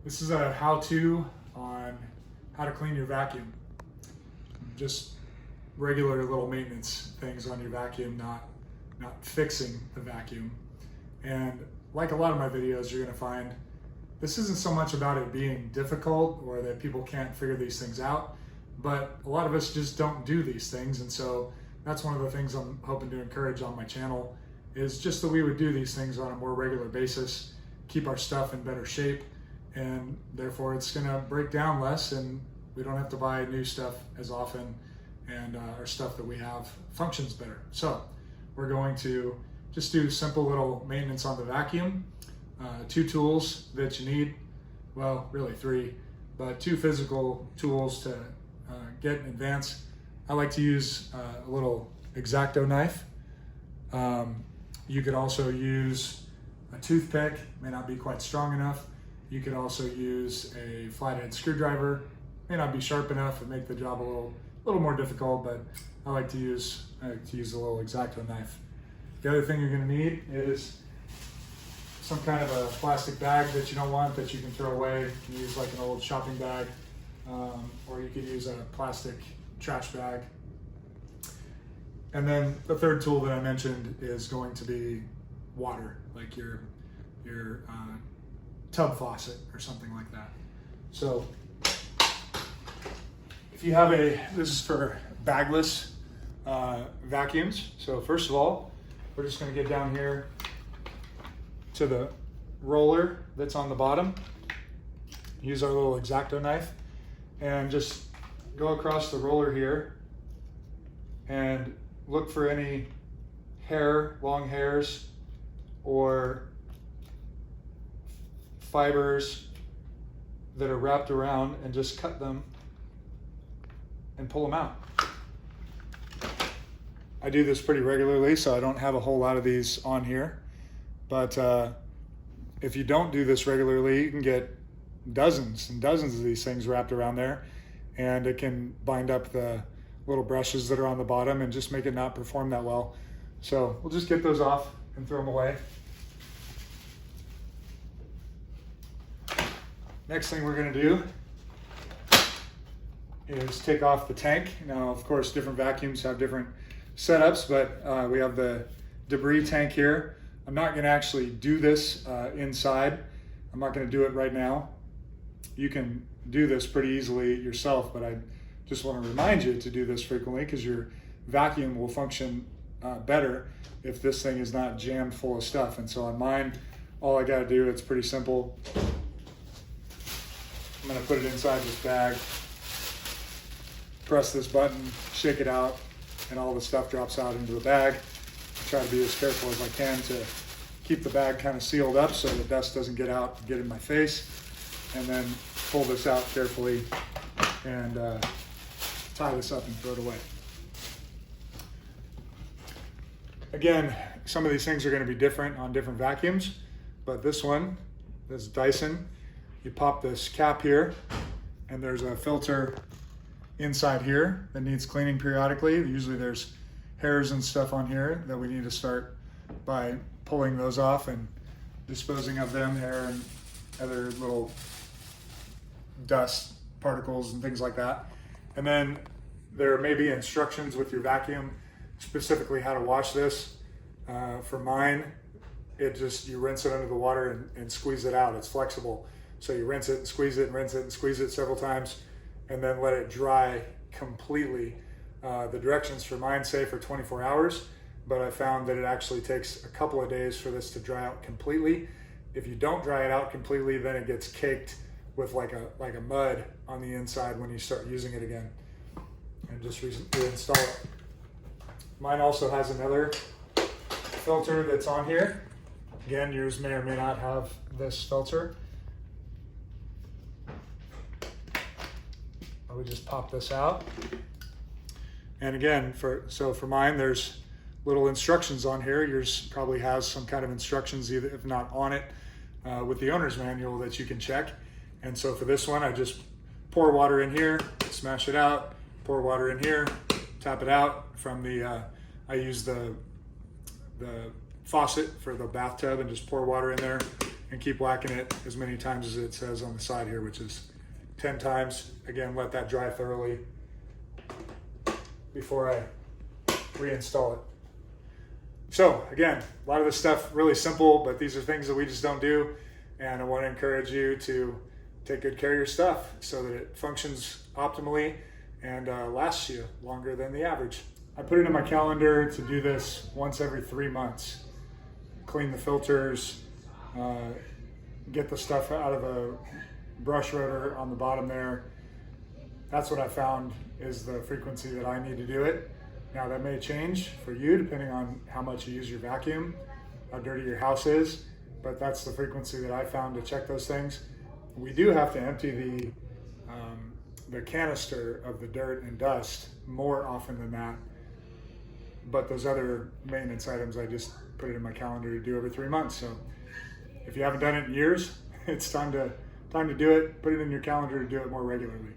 This is a how-to on how to clean your vacuum. Just regular little maintenance things on your vacuum, not fixing the vacuum. And like a lot of my videos, you're gonna find this isn't so much about it being difficult or that people can't figure these things out, but a lot of us just don't do these things. And so that's one of the things I'm hoping to encourage on my channel is just that we would do these things on a more regular basis, keep our stuff in better shape, and therefore it's gonna break down less and we don't have to buy new stuff as often, and our stuff that we have functions better. So we're going to just do simple little maintenance on the vacuum. 2 tools that you need, well, really 3, but 2 physical tools to get in advance. I like to use a little X-Acto knife. You could also use a toothpick, may not be quite strong enough. You could also use a flathead screwdriver, may not be sharp enough and make the job a little more difficult, but I like to use a little X-Acto knife. The other thing you're gonna need is some kind of a plastic bag that you don't want, that you can throw away. You can use like an old shopping bag, or you could use a plastic trash bag. And then the third tool that I mentioned is going to be water, like your tub faucet or something like that. So if you have this is for bagless vacuums. So first of all, we're just gonna get down here to the roller that's on the bottom. Use our little X-Acto knife and just go across the roller here and look for any long hairs or fibers that are wrapped around, and just cut them and pull them out. I do this pretty regularly, so I don't have a whole lot of these on here. But if you don't do this regularly, you can get dozens and dozens of these things wrapped around there, and it can bind up the little brushes that are on the bottom and just make it not perform that well. So we'll just get those off and throw them away. Next thing we're gonna do is take off the tank. Now, of course, different vacuums have different setups, but we have the debris tank here. I'm not gonna actually do this inside. I'm not gonna do it right now. You can do this pretty easily yourself, but I just wanna remind you to do this frequently, because your vacuum will function better if this thing is not jammed full of stuff. And so on mine, all I gotta do, it's pretty simple. I'm gonna put it inside this bag, press this button, shake it out, and all the stuff drops out into the bag. Try to be as careful as I can to keep the bag kind of sealed up so the dust doesn't get out and get in my face. And then pull this out carefully and tie this up and throw it away. Again, some of these things are going to be different on different vacuums, but this Dyson, you pop this cap here, and there's a filter inside here that needs cleaning periodically. Usually there's hairs and stuff on here that we need to start by pulling those off and disposing of them, hair and other little dust particles and things like that. And then there may be instructions with your vacuum, specifically how to wash this. For mine, you rinse it under the water and squeeze it out. It's flexible. So you rinse it and squeeze it and rinse it and squeeze it several times, and then let it dry completely. The directions for mine say for 24 hours, but I found that it actually takes a couple of days for this to dry out completely. If you don't dry it out completely, then it gets caked with like a mud on the inside when you start using it again, and just reinstall it. Mine also has another filter that's on here. Again, yours may or may not have this filter. I would just pop this out. And again, for mine, there's little instructions on here. Yours probably has some kind of instructions, either if not on it, with the owner's manual that you can check. And so for this one, I just pour water in here, smash it out, pour water in here, tap it out from the, I use the faucet for the bathtub and just pour water in there and keep whacking it as many times as it says on the side here, which is 10 times. Again, let that dry thoroughly before I reinstall it. So again, a lot of this stuff really simple, but these are things that we just don't do. And I want to encourage you to take good care of your stuff so that it functions optimally and lasts you longer than the average. I put it in my calendar to do this once every 3 months. Clean the filters, get the stuff out of a brush rotor on the bottom there. That's what I found is the frequency that I need to do it. Now that may change for you depending on how much you use your vacuum, how dirty your house is, but that's the frequency that I found to check those things. We do have to empty the canister of the dirt and dust more often than that, but those other maintenance items I just put it in my calendar to do every 3 months. So if you haven't done it in years, it's time to do it. Put it in your calendar to do it more regularly.